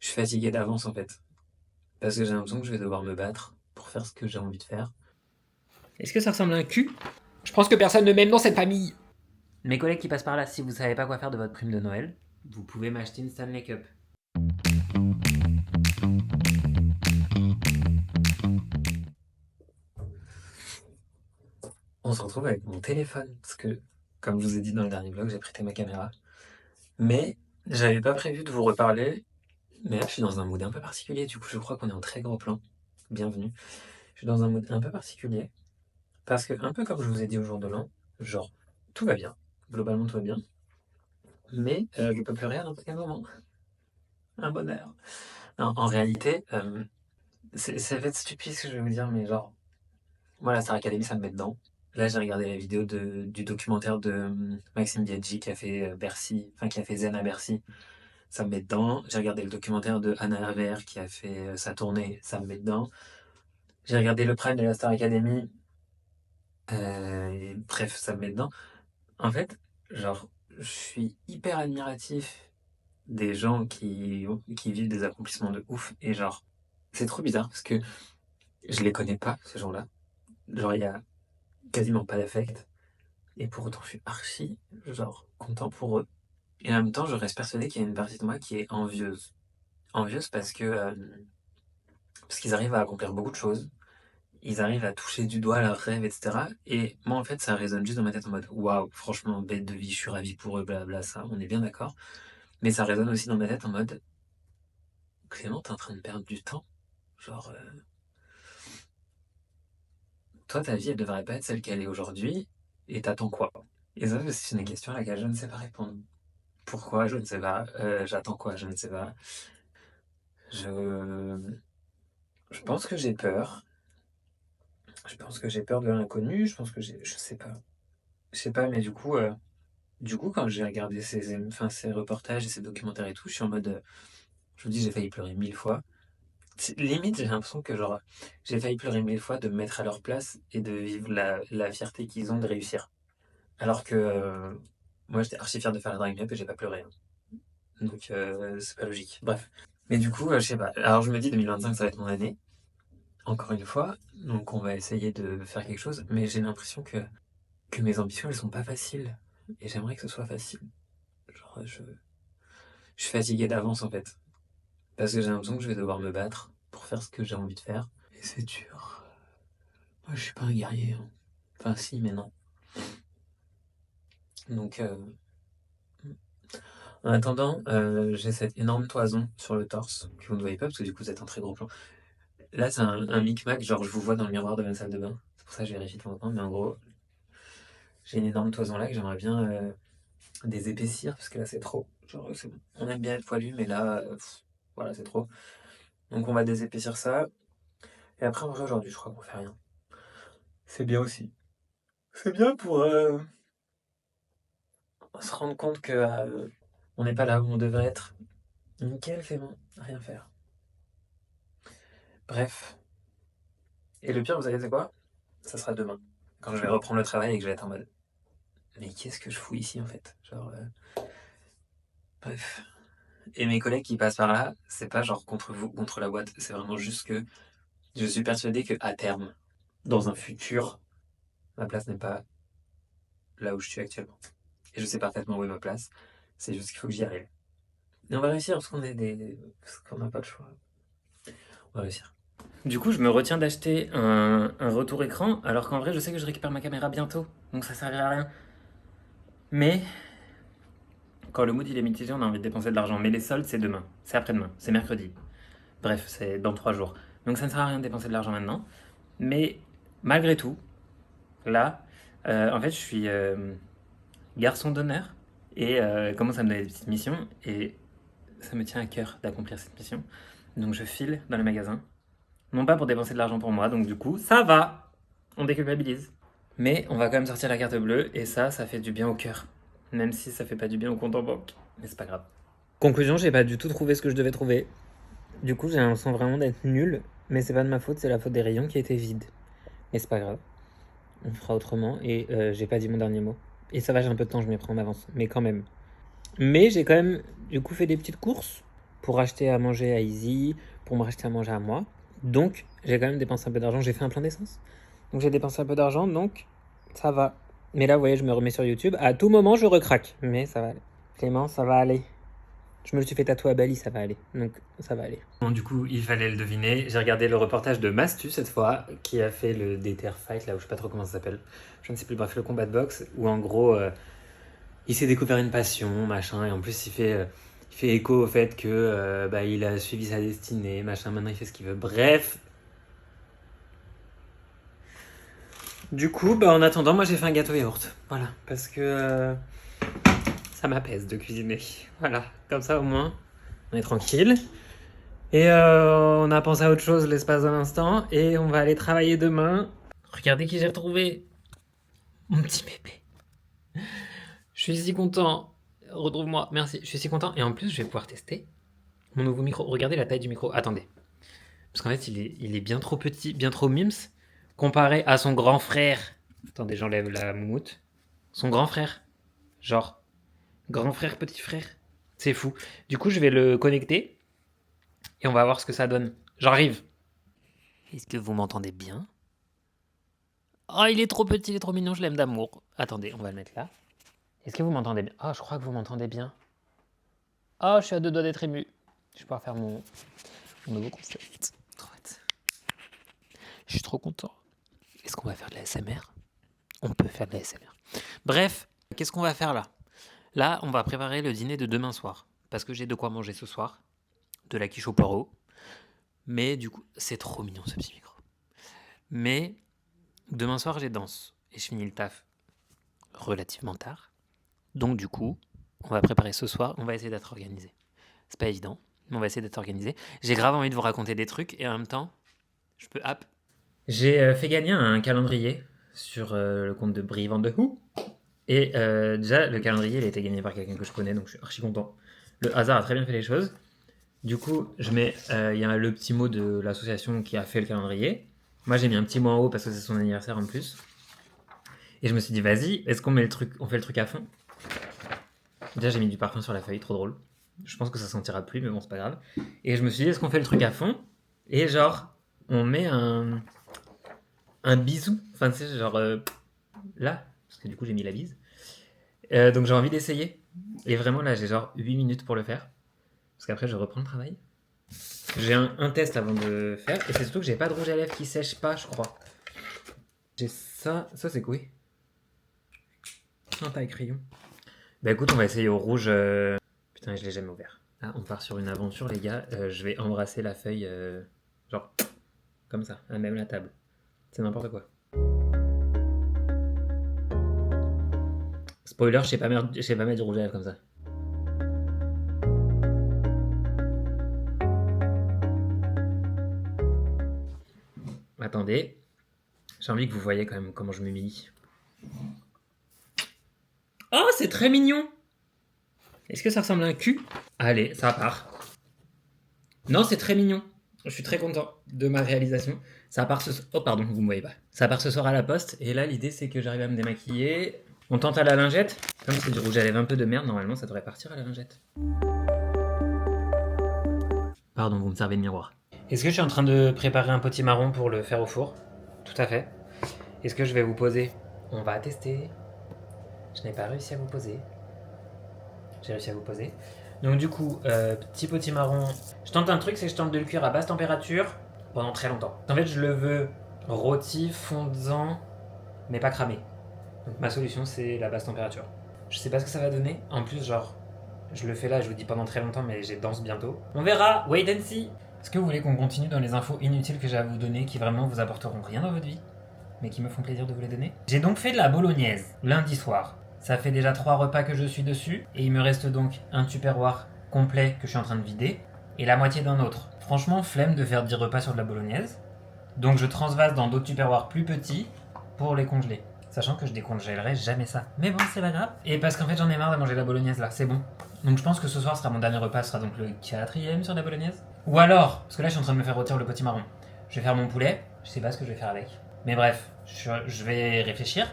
Je suis fatigué d'avance en fait. Parce que j'ai l'impression que je vais devoir me battre pour faire ce que j'ai envie de faire. Est-ce que ça ressemble à un cul? Je pense que personne ne m'aime dans cette famille. Mes collègues qui passent par là, si vous savez pas quoi faire de votre prime de Noël, vous pouvez m'acheter une Stanley Cup. On se retrouve avec mon téléphone. Parce que, comme je vous ai dit dans le dernier vlog, j'ai prêté ma caméra. Mais j'avais pas prévu de vous reparler. Mais là, je suis dans un mood un peu particulier. Du coup, je crois qu'on est en très gros plan. Bienvenue. Je suis dans un mood un peu particulier. Parce que, un peu comme je vous ai dit au jour de l'an, genre, tout va bien. Globalement, tout va bien. Mais je peux pleurer à n'importe quel moment. Un bonheur. Non, en réalité, c'est fait stupide ce que je vais vous dire, mais genre, moi, la Star Academy, ça me met dedans. Là, j'ai regardé la vidéo du documentaire de Maxime Biaggi qui a fait Bercy, enfin qui a fait Zen à Bercy, ça me met dedans. J'ai regardé le documentaire de Anna Hervé qui a fait sa tournée, ça me met dedans. J'ai regardé le Prime de la Star Academy, et bref, ça me met dedans. En fait, genre, je suis hyper admiratif des gens qui vivent des accomplissements de ouf. Et genre, c'est trop bizarre parce que je les connais pas, ces gens-là. Genre, il y a quasiment pas d'affect. Et pour autant, je suis archi, genre, content pour eux. Et en même temps, je reste persuadé qu'il y a une partie de moi qui est envieuse. Envieuse parce qu'ils arrivent à accomplir beaucoup de choses. Ils arrivent à toucher du doigt leurs rêves, etc. Et moi, en fait, ça résonne juste dans ma tête en mode waouh, franchement, bête de vie, je suis ravi pour eux, blabla, ça, on est bien d'accord. Mais ça résonne aussi dans ma tête en mode Clément, t'es en train de perdre du temps. Genre, toi, ta vie, elle devrait pas être celle qu'elle est aujourd'hui. Et t'attends quoi? Et ça, c'est une question à laquelle je ne sais pas répondre. Pourquoi? Je ne sais pas. J'attends quoi? Je ne sais pas. Je, je pense que j'ai peur. Je pense que j'ai peur de l'inconnu. Je pense que j'ai. Je sais pas. Je sais pas, mais du coup, quand j'ai regardé ces reportages et ces documentaires et tout, je suis en mode. Je vous dis, j'ai failli pleurer 1000 fois. Limite, j'ai l'impression que genre, j'ai failli pleurer 1000 fois de me mettre à leur place et de vivre la fierté qu'ils ont de réussir. Alors que moi, j'étais archi fier de faire la Drag Up et j'ai pas pleuré, hein. Donc, c'est pas logique. Bref. Mais du coup, je sais pas. Alors, je me dis 2025, ça va être mon année. Encore une fois. Donc, on va essayer de faire quelque chose. Mais j'ai l'impression que mes ambitions, elles sont pas faciles. Et j'aimerais que ce soit facile. Genre, je suis fatigué d'avance, en fait. Parce que j'ai l'impression que je vais devoir me battre pour faire ce que j'ai envie de faire. Et c'est dur. Moi, je suis pas un guerrier, hein. Enfin, si, mais non. Donc, en attendant, j'ai cette énorme toison sur le torse que vous ne voyez pas parce que du coup, vous êtes un très gros plan. Là, c'est un micmac, genre je vous vois dans le miroir de ma salle de bain. C'est pour ça que je vérifie de temps en temps, mais en gros, j'ai une énorme toison là que j'aimerais bien désépaissir parce que là, c'est trop. Genre, c'est bon. On aime bien être poilu, mais là, voilà, c'est trop. Donc, on va désépaissir ça. Et après, en vrai, aujourd'hui, je crois qu'on fait rien. C'est bien aussi. C'est bien pour se rendre compte que on n'est pas là où on devrait être. Nickel, c'est bon, rien faire. Bref. Et le pire, vous savez, c'est quoi? Ça sera demain. Quand je vais reprendre le travail et que je vais être en mode. Mais qu'est-ce que je fous ici en fait? Genre. Bref. Et mes collègues qui passent par là, c'est pas genre contre vous, contre la boîte. C'est vraiment juste que je suis persuadé que à terme, dans un futur, ma place n'est pas là où je suis actuellement. Et je sais parfaitement où est ma place. C'est juste qu'il faut que j'y arrive. Et on va réussir parce qu'on est parce qu'on n'a pas le choix. On va réussir. Du coup, je me retiens d'acheter un retour écran, alors qu'en vrai, je sais que je récupère ma caméra bientôt, donc ça servira à rien. Mais quand le mood il est mitigé, on a envie de dépenser de l'argent. Mais les soldes, c'est demain, c'est après-demain, c'est mercredi. Bref, c'est dans 3 jours. Donc ça ne sert à rien de dépenser de l'argent maintenant. Mais malgré tout, là, en fait, je suis garçon d'honneur et commence à me donner des petites missions. Et ça me tient à cœur d'accomplir cette mission. Donc je file dans les magasins. Non pas pour dépenser de l'argent pour moi, donc du coup, ça va. On déculpabilise. Mais on va quand même sortir la carte bleue et ça fait du bien au cœur. Même si ça fait pas du bien au compte en banque. Mais c'est pas grave. Conclusion, j'ai pas du tout trouvé ce que je devais trouver. Du coup, j'ai l'impression vraiment d'être nul. Mais c'est pas de ma faute, c'est la faute des rayons qui étaient vides. Mais c'est pas grave. On fera autrement et j'ai pas dit mon dernier mot. Et ça va, j'ai un peu de temps, je m'y prends en avance. Mais quand même. Mais j'ai quand même, du coup, fait des petites courses pour acheter à manger à Izzy, pour me racheter à manger à moi. Donc, j'ai quand même dépensé un peu d'argent. J'ai fait un plein d'essence. Donc, j'ai dépensé un peu d'argent, donc ça va. Mais là, vous voyez, je me remets sur YouTube. À tout moment, je recraque. Mais ça va aller. Clément, ça va aller. Je me le suis fait tatouer à Bali, ça va aller. Donc, ça va aller. Bon, du coup, il fallait le deviner. J'ai regardé le reportage de Mastu, cette fois, qui a fait le Déter Fight, là où je sais pas trop comment ça s'appelle. Je ne sais plus, bref, le combat de boxe, où en gros, il s'est découvert une passion, machin, et en plus, il fait écho au fait que il a suivi sa destinée, machin, maintenant il fait ce qu'il veut. Bref. Du coup, en attendant, moi j'ai fait un gâteau yaourt. Voilà, parce que ça m'apaise de cuisiner. Voilà, comme ça au moins, on est tranquille. Et on a pensé à autre chose l'espace d'un instant, et on va aller travailler demain. Regardez qui j'ai retrouvé. Mon petit bébé. Je suis si content. Retrouve-moi, merci. Je suis si content. Et en plus, je vais pouvoir tester mon nouveau micro. Regardez la taille du micro. Attendez. Parce qu'en fait, il est bien trop petit, bien trop mims, comparé à son grand frère. Attendez, j'enlève la moumoute. Son grand frère. Genre, grand frère, petit frère. C'est fou. Du coup, je vais le connecter. Et on va voir ce que ça donne. J'arrive. Est-ce que vous m'entendez bien? Oh, il est trop petit, il est trop mignon, je l'aime d'amour. Attendez, on va le mettre là. Est-ce que vous m'entendez bien? Oh, je crois que vous m'entendez bien. Oh, je suis à deux doigts d'être ému. Je vais pouvoir faire mon nouveau concept. Trop hâte. Je suis trop content. Est-ce qu'on va faire de la SMR? On peut faire de la SMR. Bref, qu'est-ce qu'on va faire là? Là, on va préparer le dîner de demain soir. Parce que j'ai de quoi manger ce soir. De la quiche au poireau. Mais du coup, c'est trop mignon ce petit micro. Mais demain soir, j'ai danse. Et je finis le taf relativement tard. Donc du coup, on va préparer ce soir. On va essayer d'être organisé. C'est pas évident, mais on va essayer d'être organisé. J'ai grave envie de vous raconter des trucs et en même temps, je peux app. J'ai fait gagner un calendrier sur le compte de Brie Van de Hoe. Et déjà, le calendrier, il a été gagné par quelqu'un que je connais, donc je suis archi content. Le hasard a très bien fait les choses. Du coup, je mets, il y a le petit mot de l'association qui a fait le calendrier. Moi, j'ai mis un petit mot en haut parce que c'est son anniversaire en plus. Et je me suis dit, vas-y, est-ce qu'on met le truc, on fait le truc à fond? Déjà, j'ai mis du parfum sur la feuille, trop drôle. Je pense que ça sentira plus, mais bon, c'est pas grave. Et je me suis dit, est-ce qu'on fait le truc à fond? Et genre, on met un bisou. Enfin, tu sais, genre là, parce que du coup, j'ai mis la bise. Donc, j'ai envie d'essayer. Et vraiment, là, j'ai genre 8 minutes pour le faire. Parce qu'après, je reprends le travail. J'ai un test avant de faire. Et c'est surtout que j'ai pas de rouge à lèvres qui sèche pas, je crois. J'ai ça. Ça, c'est quoi? Un taille crayon. Bah écoute, on va essayer au rouge. Putain, je l'ai jamais ouvert. Ah, on part sur une aventure, les gars. Je vais embrasser la feuille, genre, comme ça, à même la table. C'est n'importe quoi. Spoiler, je sais pas mettre du rouge à lèvres comme ça. Attendez. J'ai envie que vous voyez quand même comment je m'humilie. Oh, c'est très mignon! Est-ce que ça ressemble à un cul? Allez, ça part. Non, c'est très mignon. Je suis très content de ma réalisation. Ça part ce soir. Oh, pardon, vous me voyez pas. Ça part ce soir à la poste. Et là, l'idée, c'est que j'arrive à me démaquiller. On tente à la lingette. Comme c'est du rouge à lèvres un peu de merde, normalement, ça devrait partir à la lingette. Pardon, vous me servez de miroir. Est-ce que je suis en train de préparer un potimarron pour le faire au four? Tout à fait. Est-ce que je vais vous poser? On va tester. Je n'ai pas réussi à vous poser. J'ai réussi à vous poser. Donc du coup, petit potimarron. Je tente un truc, c'est que je tente de le cuire à basse température pendant très longtemps. En fait, je le veux rôti, fondant, mais pas cramé. Donc ma solution, c'est la basse température. Je sais pas ce que ça va donner. En plus, genre, je le fais là, je vous dis pendant très longtemps, mais j'ai danse bientôt. On verra, wait and see. Est-ce que vous voulez qu'on continue dans les infos inutiles que j'ai à vous donner, qui vraiment vous apporteront rien dans votre vie, mais qui me font plaisir de vous les donner? J'ai donc fait de la bolognaise, lundi soir. Ça fait déjà 3 repas que je suis dessus, et il me reste donc un tupperware complet que je suis en train de vider, et la moitié d'un autre. Franchement, flemme de faire 10 repas sur de la bolognaise, donc je transvase dans d'autres tupperwares plus petits pour les congeler. Sachant que je décongèlerai jamais ça. Mais bon, c'est pas grave. Et parce qu'en fait, j'en ai marre de manger la bolognaise là, c'est bon. Donc je pense que ce soir sera mon dernier repas, ce sera donc le 4e sur la bolognaise. Ou alors, parce que là je suis en train de me faire rôtir le potimarron. Je vais faire mon poulet, je sais pas ce que je vais faire avec. Mais bref, je vais réfléchir.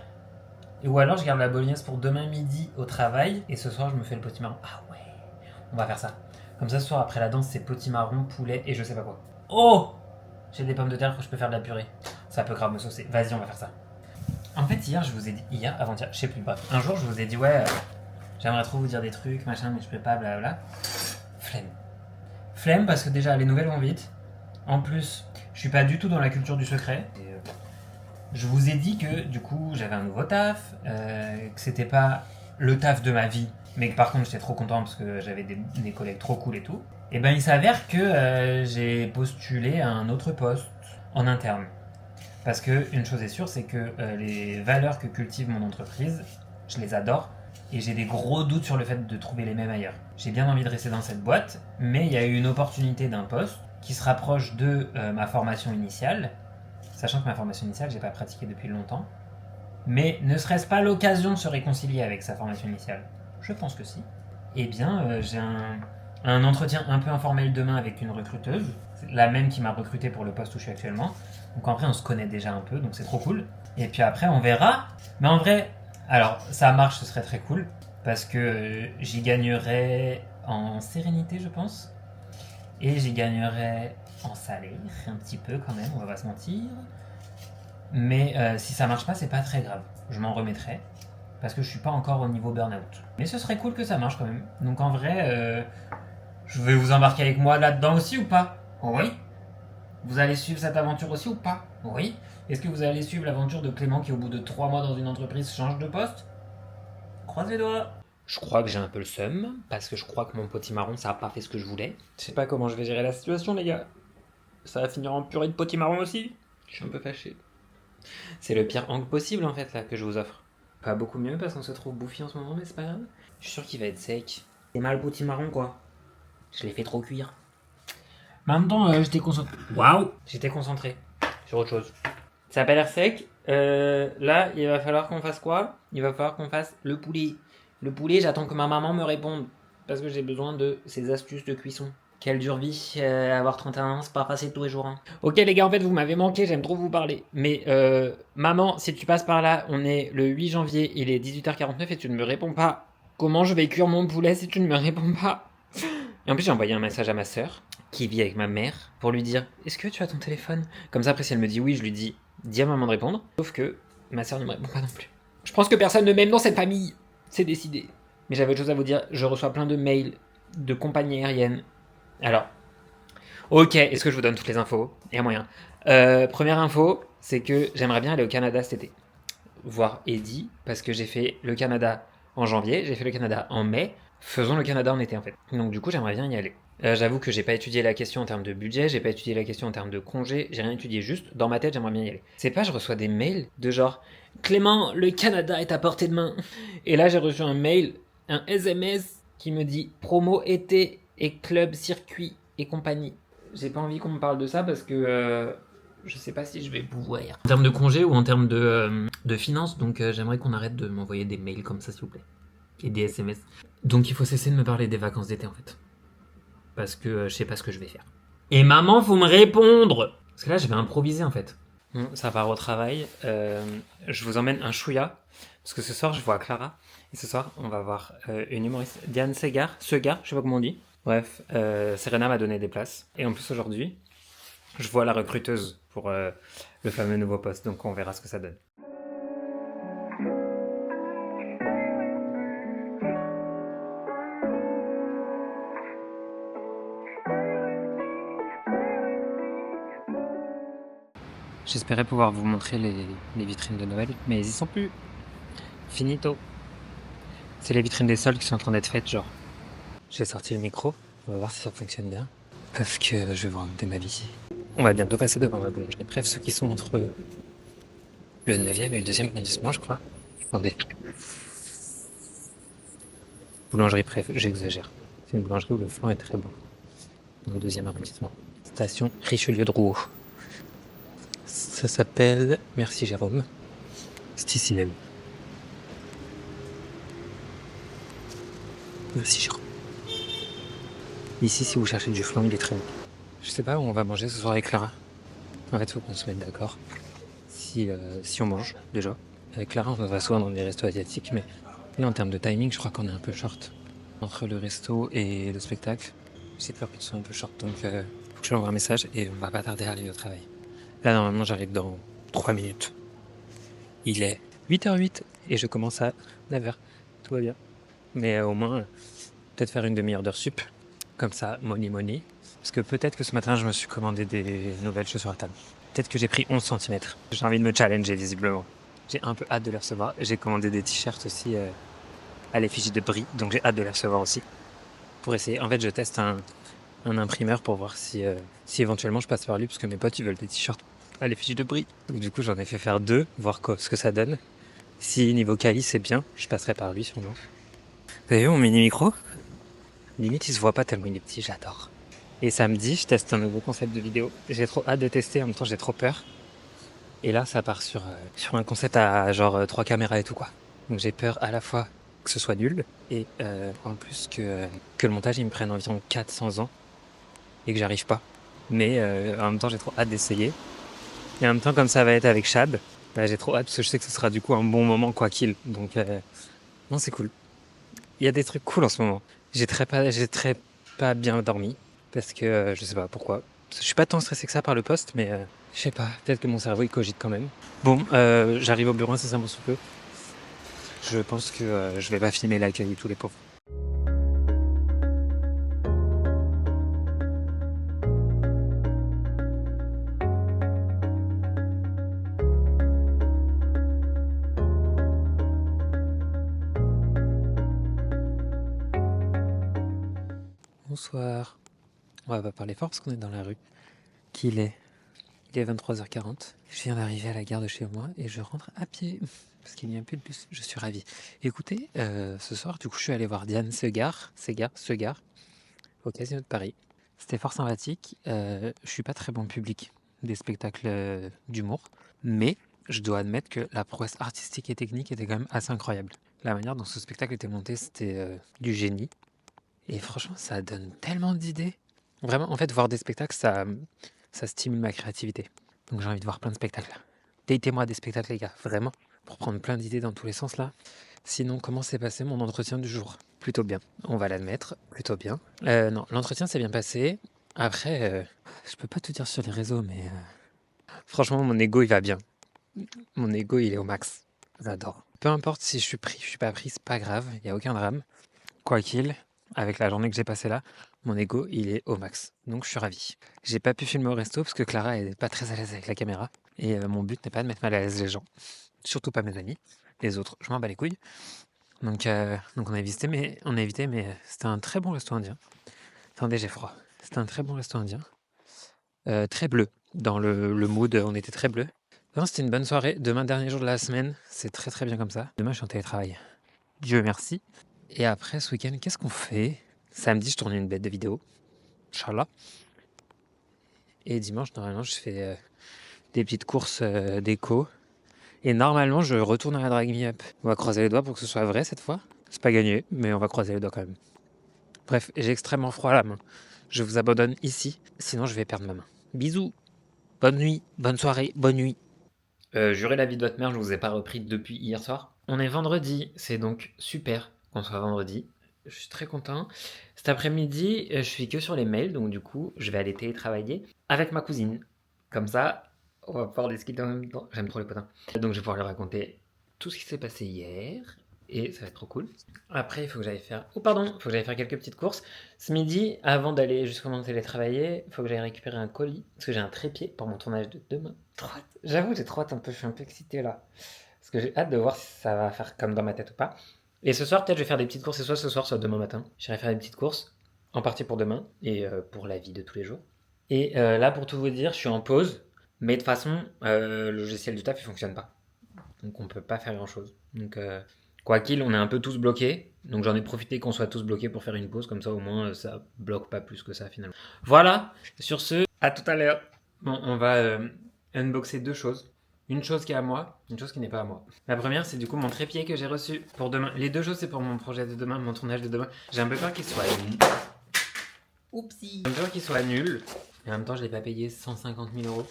Ou alors je garde la bolognaise pour demain midi au travail, et ce soir je me fais le potimarron. Ah ouais, on va faire ça. Comme ça, ce soir, après la danse, c'est potimarron, poulet et je sais pas quoi. Oh! J'ai des pommes de terre que je peux faire de la purée. Ça peut grave me saucer. Vas-y, on va faire ça. En fait, hier, je vous ai dit... Hier, avant-hier, je sais plus, bref. Un jour, je vous ai dit, ouais, j'aimerais trop vous dire des trucs, machin, mais je peux pas, blablabla. Flemme. Flemme parce que déjà, les nouvelles vont vite. En plus, je suis pas du tout dans la culture du secret. Et, je vous ai dit que, du coup, j'avais un nouveau taf, que c'était pas le taf de ma vie, mais que par contre, j'étais trop content parce que j'avais des collègues trop cool et tout. Et ben, il s'avère que j'ai postulé à un autre poste en interne. Parce que une chose est sûre, c'est que les valeurs que cultive mon entreprise, je les adore et j'ai des gros doutes sur le fait de trouver les mêmes ailleurs. J'ai bien envie de rester dans cette boîte, mais il y a eu une opportunité d'un poste qui se rapproche de ma formation initiale, sachant que ma formation initiale, j'ai pas pratiqué depuis longtemps. Mais ne serait-ce pas l'occasion de se réconcilier avec sa formation initiale? Je pense que si. Eh bien, j'ai un entretien un peu informel demain avec une recruteuse, la même qui m'a recruté pour le poste où je suis actuellement. Donc en vrai, on se connaît déjà un peu, donc c'est trop cool. Et puis après, on verra. Mais en vrai, alors ça marche, ce serait très cool, parce que j'y gagnerais en sérénité, je pense. Et j'y gagnerais en salaire, un petit peu quand même, on va pas se mentir. Mais si ça marche pas, c'est pas très grave. Je m'en remettrai, parce que je suis pas encore au niveau burn-out. Mais ce serait cool que ça marche quand même. Donc en vrai, je vais vous embarquer avec moi là-dedans aussi ou pas? Oui. Vous allez suivre cette aventure aussi ou pas? Oui. Est-ce que vous allez suivre l'aventure de Clément qui, au bout de 3 mois dans une entreprise, change de poste? Croise les doigts. Je crois que j'ai un peu le seum, parce que je crois que mon potimarron, ça a pas fait ce que je voulais. Je sais pas comment je vais gérer la situation, les gars. Ça va finir en purée de potimarron aussi. Je suis un peu fâché. C'est le pire angle possible, en fait, là, que je vous offre. Pas beaucoup mieux, parce qu'on se trouve bouffi en ce moment, mais c'est pas grave. Je suis sûr qu'il va être sec. C'est mal potimarron, quoi. Je l'ai fait trop cuire. Mais en même temps, j'étais concentré. Waouh! J'étais concentré sur autre chose. Ça a pas l'air sec. Là, il va falloir qu'on fasse quoi? Il va falloir qu'on fasse le poulet. Le poulet, j'attends que ma maman me réponde. Parce que j'ai besoin de ses astuces de cuisson. Quelle dure vie, avoir 31 ans, c'est pas facile tous les jours. Hein. Ok les gars, en fait, vous m'avez manqué, j'aime trop vous parler. Mais maman, si tu passes par là, on est le 8 janvier, il est 18h49 et tu ne me réponds pas. Comment je vais cuire mon poulet si tu ne me réponds pas? Et en plus, j'ai envoyé un message à ma sœur, qui vit avec ma mère, pour lui dire « Est-ce que tu as ton téléphone ?» Comme ça, après, si elle me dit oui, je lui dis « Dis à maman de répondre. » Sauf que ma sœur ne me répond pas non plus. Je pense que personne ne m'aime dans cette famille. C'est décidé. Mais j'avais autre chose à vous dire. Je reçois plein de mails de compagnies aériennes. Alors, ok, est-ce que je vous donne toutes les infos? Il y a moyen. Première info, c'est que j'aimerais bien aller au Canada cet été. Voir Eddie, parce que j'ai fait le Canada en janvier, j'ai fait le Canada en mai. Faisons le Canada en été en fait. Donc du coup, j'aimerais bien y aller. J'avoue que j'ai pas étudié la question en termes de budget, j'ai pas étudié la question en termes de congé, j'ai rien étudié, juste dans ma tête, j'aimerais bien y aller. C'est pas, je reçois des mails de genre Clément, le Canada est à portée de main. Et là, j'ai reçu un mail, un SMS qui me dit promo été et club circuit et compagnie. J'ai pas envie qu'on me parle de ça parce que je sais pas si je vais pouvoir. En termes de congé ou en termes de finances, donc j'aimerais qu'on arrête de m'envoyer des mails comme ça, s'il vous plaît. Et des SMS. Donc il faut cesser de me parler des vacances d'été en fait. Parce que je sais pas ce que je vais faire. Et maman, faut me répondre! Parce que là, je vais improviser en fait. Ça part au travail. Je vous emmène un chouïa. Parce que ce soir, je vois Clara. Et ce soir, on va voir une humoriste, Diane Segar, je sais pas comment on dit. Bref, Serena m'a donné des places. Et en plus, aujourd'hui, je vois la recruteuse pour le fameux nouveau poste. Donc on verra ce que ça donne. J'espérais pouvoir vous montrer les vitrines de Noël, mais ils y sont plus. Finito. C'est les vitrines des soldes qui sont en train d'être faites, genre. J'ai sorti le micro, on va voir si ça fonctionne bien. Parce que je vais vous raconter ma vie. On va bientôt passer devant ma boulangerie. Bref, ceux qui sont entre le 9e et le 2e arrondissement, je crois. Attendez. Boulangerie préf, j'exagère. C'est une boulangerie où le flan est très bon. Dans le 2e arrondissement. Station Richelieu Drouot. Ça s'appelle... Merci Jérôme. C'est ici même. Merci Jérôme. Ici, si vous cherchez du flan, il est très bon. Je sais pas où on va manger ce soir avec Clara. En fait, il faut qu'on se mette d'accord. Si on mange, déjà. Avec Clara, on va souvent dans des restos asiatiques, mais là, en termes de timing, je crois qu'on est un peu short. Entre le resto et le spectacle. J'ai peur que tu sois un peu short, donc faut que je lui envoie un message et on va pas tarder à arriver au travail. Là, normalement, j'arrive dans 3 minutes. Il est 8h08 et je commence à 9h. Tout va bien. Mais au moins, peut-être faire une demi-heure d'heure sup. Comme ça, money. Parce que peut-être que ce matin, je me suis commandé des nouvelles chaussures à table. Peut-être que j'ai pris 11 centimètres. J'ai envie de me challenger, visiblement. J'ai un peu hâte de les recevoir. J'ai commandé des t-shirts aussi à l'effigie de Brie, donc j'ai hâte de les recevoir aussi. Pour essayer. En fait, je teste un imprimeur pour voir si éventuellement je passe par lui, parce que mes potes, ils veulent des t-shirts à l'effigie de Brie. Donc du coup, j'en ai fait faire 2, voir ce que ça donne. Si niveau quali, c'est bien, je passerai par lui sûrement. Vous avez vu mon mini-micro? Limite, il se voit pas tellement il est petit, j'adore. Et samedi, je teste un nouveau concept de vidéo. J'ai trop hâte de tester, en même temps j'ai trop peur. Et là, ça part sur un concept à genre 3 caméras et tout quoi. Donc j'ai peur à la fois que ce soit nul et en plus que le montage il me prenne environ 400 ans et que j'arrive pas. Mais en même temps, j'ai trop hâte d'essayer. Et en même temps, comme ça va être avec Chad, bah, j'ai trop hâte parce que je sais que ce sera du coup un bon moment quoi qu'il. Donc non, c'est cool. Il y a des trucs cool en ce moment. J'ai très pas bien dormi parce que je sais pas pourquoi. Je suis pas tant stressé que ça par le poste, mais je sais pas. Peut-être que mon cerveau il cogite quand même. Bon, j'arrive au bureau incessamment sous peu. Je pense que je vais pas filmer l'accueil de tous les pauvres. Bonsoir. On va pas parler fort parce qu'on est dans la rue. Il est 23h40. Je viens d'arriver à la gare de chez moi et je rentre à pied parce qu'il n'y a plus de bus. Je suis ravi. Écoutez, ce soir, du coup, je suis allé voir Diane Segar au Casino de Paris. C'était fort sympathique. Je suis pas très bon public des spectacles d'humour, mais je dois admettre que la prouesse artistique et technique était quand même assez incroyable. La manière dont ce spectacle était monté, c'était du génie. Et franchement, ça donne tellement d'idées. Vraiment, en fait, voir des spectacles, ça stimule ma créativité. Donc j'ai envie de voir plein de spectacles. Datez-moi des spectacles, les gars, vraiment, pour prendre plein d'idées dans tous les sens là. Sinon, comment s'est passé mon entretien du jour? Plutôt bien, on va l'admettre, plutôt bien. Non, l'entretien s'est bien passé. Après, je peux pas tout dire sur les réseaux, mais franchement, mon ego, il va bien. Mon ego, il est au max. J'adore. Peu importe si je suis pris, je suis pas pris, c'est pas grave, il y a aucun drame. Quoi qu'il, avec la journée que j'ai passée là, mon ego, il est au max. Donc je suis ravi. J'ai pas pu filmer au resto parce que Clara est pas très à l'aise avec la caméra. Et mon but n'est pas de mettre mal à l'aise les gens. Surtout pas mes amis. Les autres, je m'en bats les couilles. Donc on a évité, mais c'était un très bon resto indien. Attendez, j'ai froid. C'était un très bon resto indien. Très bleu. Dans le mood, on était très bleu. Non, c'était une bonne soirée. Demain, dernier jour de la semaine. C'est très très bien comme ça. Demain, je suis en télétravail. Dieu merci. Et après, ce week-end, qu'est-ce qu'on fait? Samedi, je tourne une bête de vidéo. Inch'Allah. Et dimanche, normalement, je fais des petites courses d'éco. Et normalement, je retourne à la Drag Me Up. On va croiser les doigts pour que ce soit vrai cette fois. C'est pas gagné, mais on va croiser les doigts quand même. Bref, j'ai extrêmement froid à la main. Je vous abandonne ici, sinon je vais perdre ma main. Bisous. Bonne nuit, bonne soirée, bonne nuit. Jurez la vie de votre mère, je vous ai pas repris depuis hier soir. On est vendredi, c'est donc super qu'on soit vendredi. Je suis très content. Cet après-midi, je suis que sur les mails, donc du coup, je vais aller télétravailler avec ma cousine. Comme ça, on va pouvoir discuter en même temps. J'aime trop les potins. Donc je vais pouvoir lui raconter tout ce qui s'est passé hier. Et ça va être trop cool. Après, il faut que j'aille faire... Oh pardon, il faut que j'aille faire quelques petites courses. Ce midi, avant d'aller jusqu'au moment de télétravailler, il faut que j'aille récupérer un colis. Parce que j'ai un trépied pour mon tournage de demain. Trop hâte. J'avoue, j'ai trop hâte un peu. Je suis un peu excité là. Parce que j'ai hâte de voir si ça va faire comme dans ma tête ou pas. Et ce soir, peut-être je vais faire des petites courses. Et soit ce soir, soit demain matin. J'irai faire des petites courses. En partie pour demain. Et pour la vie de tous les jours. Et là, pour tout vous dire, je suis en pause. Mais de toute façon, le logiciel du taf, il fonctionne pas. Donc on peut pas faire grand-chose. Donc... quoi qu'il, on est un peu tous bloqués, donc j'en ai profité qu'on soit tous bloqués pour faire une pause, comme ça au moins ça bloque pas plus que ça finalement. Voilà, sur ce, à tout à l'heure. Bon, on va unboxer deux choses. Une chose qui est à moi, une chose qui n'est pas à moi. La première, c'est du coup mon trépied que j'ai reçu pour demain. Les deux choses, c'est pour mon projet de demain, mon tournage de demain. J'ai un peu peur qu'il soit nul. Oupsie. J'ai un peu peur qu'il soit nul, et en même temps, je l'ai pas payé 150 000 euros.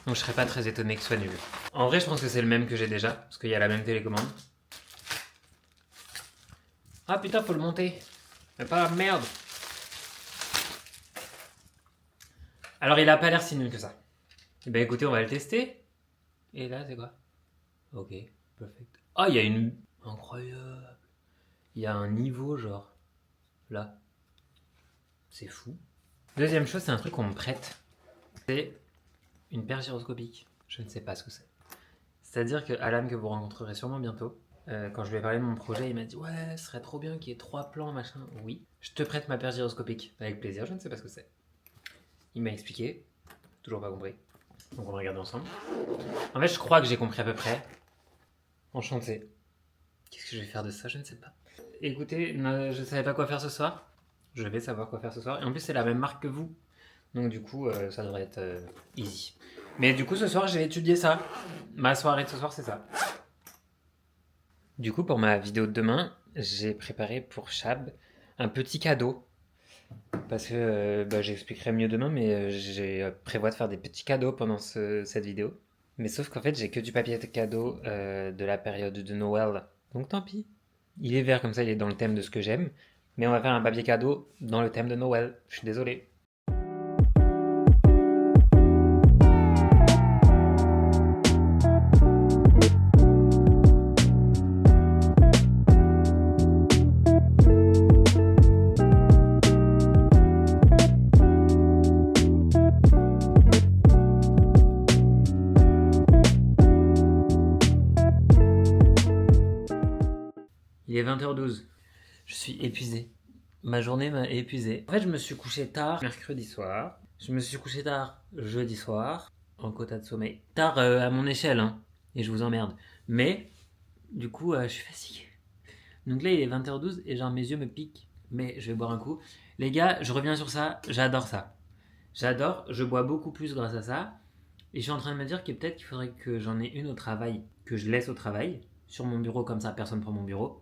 Donc je serais pas très étonné qu'il soit nul. En vrai, je pense que c'est le même que j'ai déjà, parce qu'il y a la même télécommande. Ah putain, faut le monter. Mais pas la merde. Alors, il a pas l'air si nul que ça. Eh ben écoutez, on va le tester. Et là, c'est quoi? Ok, perfect. Ah, il y a une... Incroyable. Il y a un niveau, genre. Là. C'est fou. Deuxième chose, c'est un truc qu'on me prête. C'est une paire gyroscopique. Je ne sais pas ce que c'est. C'est-à-dire que Alan, que vous rencontrerez sûrement bientôt, quand je lui ai parlé de mon projet, il m'a dit ouais, ce serait trop bien qu'il y ait 3 plans, machin. Oui, je te prête ma paire gyroscopique. Avec plaisir, je ne sais pas ce que c'est. Il m'a expliqué, toujours pas compris. Donc on va regarder ensemble. En fait, je crois que j'ai compris à peu près. Enchanté. Qu'est-ce que je vais faire de ça? Je ne sais pas. Écoutez, je ne savais pas quoi faire ce soir. Je vais savoir quoi faire ce soir. Et en plus, c'est la même marque que vous. Donc du coup, ça devrait être easy. Mais du coup, ce soir, j'ai étudié ça. Ma soirée de ce soir, c'est ça. Du coup, pour ma vidéo de demain, j'ai préparé pour Chab un petit cadeau. Parce que j'expliquerai mieux demain, mais j'ai prévois de faire des petits cadeaux pendant cette vidéo. Mais sauf qu'en fait, j'ai que du papier de cadeau de la période de Noël. Donc tant pis. Il est vert comme ça, il est dans le thème de ce que j'aime. Mais on va faire un papier cadeau dans le thème de Noël. Je suis désolé. Il est 20h12. Je suis épuisé. Ma journée m'a épuisé. En fait, je me suis couché tard mercredi soir. Je me suis couché tard jeudi soir. En quota de sommeil. Tard à mon échelle, hein. Et je vous emmerde. Mais, du coup, je suis fatigué. Donc là, il est 20h12 et genre mes yeux me piquent. Mais je vais boire un coup. Les gars, je reviens sur ça. J'adore ça. J'adore. Je bois beaucoup plus grâce à ça. Et je suis en train de me dire que peut-être qu'il faudrait que j'en ai une au travail. Que je laisse au travail. Sur mon bureau, comme ça, personne prend mon bureau.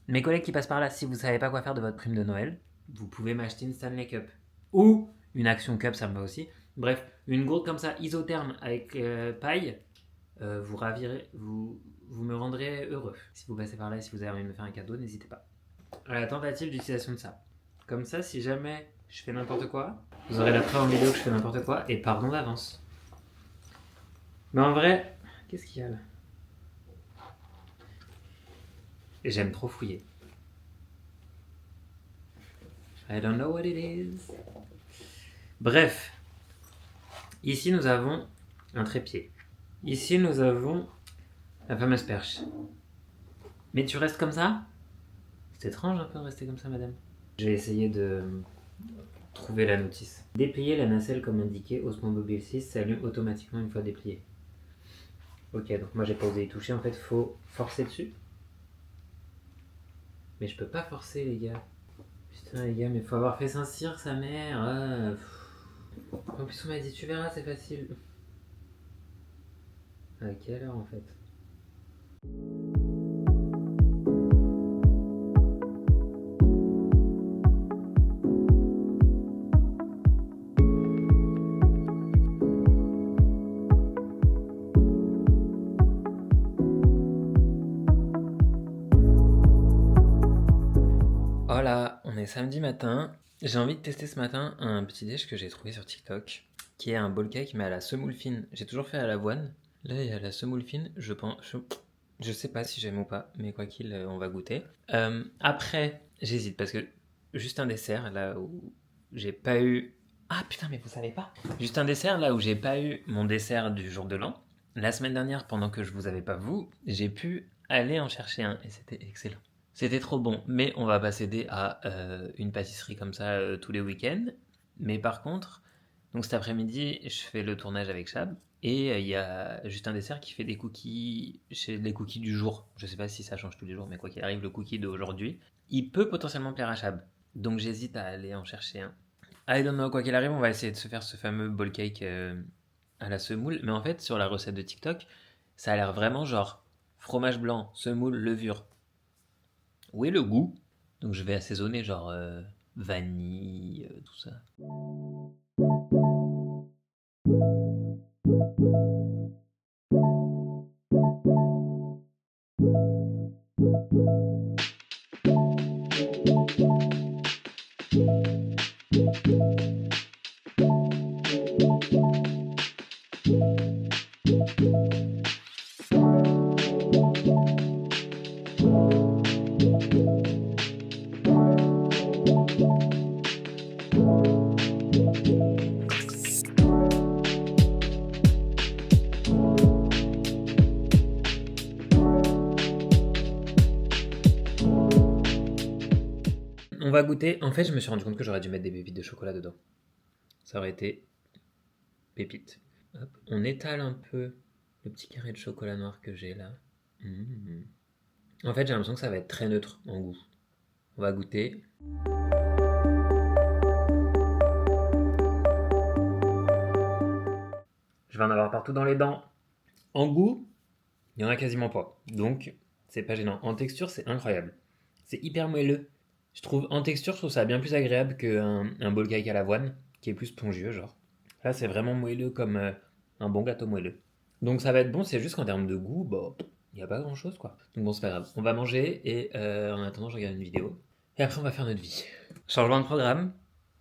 Mes collègues qui passent par là, si vous savez pas quoi faire de votre prime de Noël, vous pouvez m'acheter une Stanley Cup. Ou une Action Cup, ça me va aussi. Bref, une gourde comme ça, isotherme avec paille, vous ravirez, vous me rendrez heureux. Si vous passez par là et si vous avez envie de me faire un cadeau, n'hésitez pas. À la tentative d'utilisation de ça. Comme ça, si jamais je fais n'importe quoi, vous aurez la preuve en vidéo que je fais n'importe quoi et pardon d'avance. Mais en vrai, qu'est-ce qu'il y a là? Et j'aime trop fouiller. I don't know what it is. Bref. Ici, nous avons un trépied. Ici, nous avons la fameuse perche. Mais tu restes comme ça? C'est étrange un peu de rester comme ça, madame. Je vais essayer de trouver la notice. Déplier la nacelle comme indiqué, Osmo Mobile 6 s'allume automatiquement une fois déplié. Ok, donc moi j'ai pas osé y toucher, en fait faut forcer dessus. Mais je peux pas forcer les gars. Putain les gars, mais faut avoir fait Saint-Cyr, sa mère. En plus on m'a dit tu verras c'est facile. À quelle heure en fait? Voilà, on est samedi matin. J'ai envie de tester ce matin un petit déj que j'ai trouvé sur TikTok, qui est un bowl cake mais à la semoule fine. J'ai toujours fait à l'avoine. Là, il y a la semoule fine. Je sais pas si j'aime ou pas, mais quoi qu'il, on va goûter. Après, j'hésite parce que juste un dessert là où j'ai pas eu. Ah putain, mais vous savez pas? Juste un dessert là où j'ai pas eu mon dessert du jour de l'an. La semaine dernière, pendant que je vous avais pas vous, j'ai pu aller en chercher un et c'était excellent. C'était trop bon, mais on va pas céder à une pâtisserie comme ça tous les week-ends. Mais par contre, donc cet après-midi, je fais le tournage avec Chab et il y a juste un dessert qui fait des cookies, chez les cookies du jour. Je sais pas si ça change tous les jours, mais quoi qu'il arrive, le cookie d'aujourd'hui, il peut potentiellement plaire à Chab. Donc j'hésite à aller en chercher un. I don't know, quoi qu'il arrive, on va essayer de se faire ce fameux bowl cake à la semoule. Mais en fait, sur la recette de TikTok, ça a l'air vraiment genre fromage blanc, semoule, levure. Où est le goût? Donc je vais assaisonner genre vanille, tout ça. On va goûter. En fait, je me suis rendu compte que j'aurais dû mettre des pépites de chocolat dedans. Ça aurait été pépites. Hop. On étale un peu le petit carré de chocolat noir que j'ai là. Mmh. En fait, j'ai l'impression que ça va être très neutre en goût. On va goûter. Je vais en avoir partout dans les dents. En goût, il y en a quasiment pas. Donc, c'est pas gênant. En texture, c'est incroyable. C'est hyper moelleux. Je trouve, en texture, je trouve ça bien plus agréable qu'un bol cake à l'avoine, qui est plus spongieux, genre. Là, c'est vraiment moelleux comme un bon gâteau moelleux. Donc, ça va être bon, c'est juste qu'en termes de goût, bah, il n'y a pas grand chose, quoi. Donc, bon, c'est pas grave. On va manger et en attendant, je regarde une vidéo. Et après, on va faire notre vie. Changement de programme.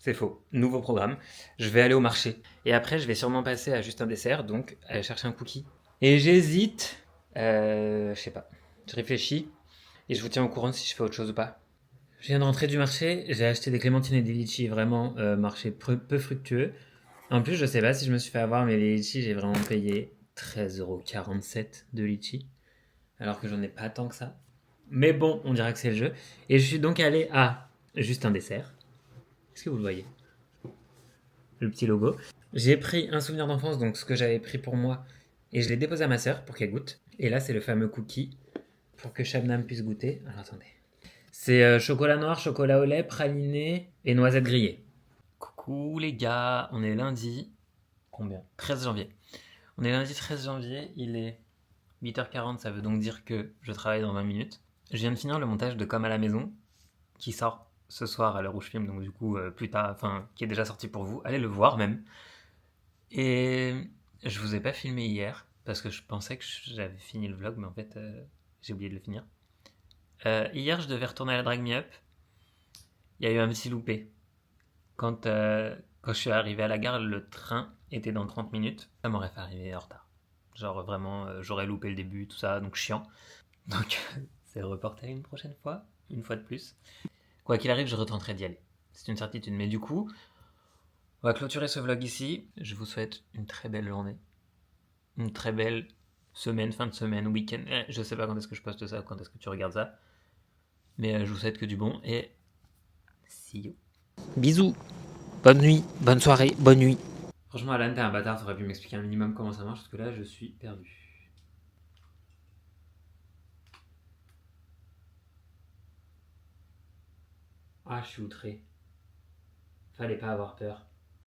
C'est faux. Nouveau programme. Je vais aller au marché. Et après, je vais sûrement passer à juste un dessert, donc aller chercher un cookie. Et j'hésite. Je sais pas. Je réfléchis. Et je vous tiens au courant si je fais autre chose ou pas. Je viens de rentrer du marché. J'ai acheté des clémentines et des litchis. Vraiment, marché peu fructueux. En plus, je sais pas si je me suis fait avoir, mais les litchis, j'ai vraiment payé 13,47 € de litchis. Alors que j'en ai pas tant que ça. Mais bon, on dirait que c'est le jeu. Et je suis donc allé à juste un dessert. Est-ce que vous le voyez? Le petit logo. J'ai pris un souvenir d'enfance, donc ce que j'avais pris pour moi, et je l'ai déposé à ma sœur pour qu'elle goûte. Et là, c'est le fameux cookie pour que Shabnam puisse goûter. Alors attendez. C'est chocolat noir, chocolat au lait, praliné et noisette grillée. Coucou les gars, on est lundi. Combien? 13 janvier. On est lundi 13 janvier, il est 8h40, ça veut donc dire que je travaille dans 20 minutes. Je viens de finir le montage de Comme à la maison, qui sort ce soir à l'heure où je filme, donc du coup plus tard, enfin qui est déjà sorti pour vous. Allez le voir même. Et je vous ai pas filmé hier parce que je pensais que j'avais fini le vlog, mais en fait j'ai oublié de le finir. Hier, je devais retourner à la Drag Me Up. Il y a eu un petit loupé. Quand je suis arrivé à la gare, le train était dans 30 minutes. Ça m'aurait fait arriver en retard. Genre vraiment, j'aurais loupé le début, tout ça, donc chiant. Donc c'est reporté une prochaine fois, une fois de plus. Quoi qu'il arrive, je retenterai d'y aller. C'est une certitude. Mais du coup, on va clôturer ce vlog ici. Je vous souhaite une très belle journée. Une très belle semaine, fin de semaine, week-end. Je sais pas quand est-ce que je poste ça, quand est-ce que tu regardes ça. Mais je vous souhaite que du bon et see you. Bisous. Bonne nuit, bonne soirée, bonne nuit. Franchement, Alan, t'es un bâtard, t'aurais pu m'expliquer un minimum comment ça marche, parce que là, je suis perdu. Ah, je suis outré. Fallait pas avoir peur.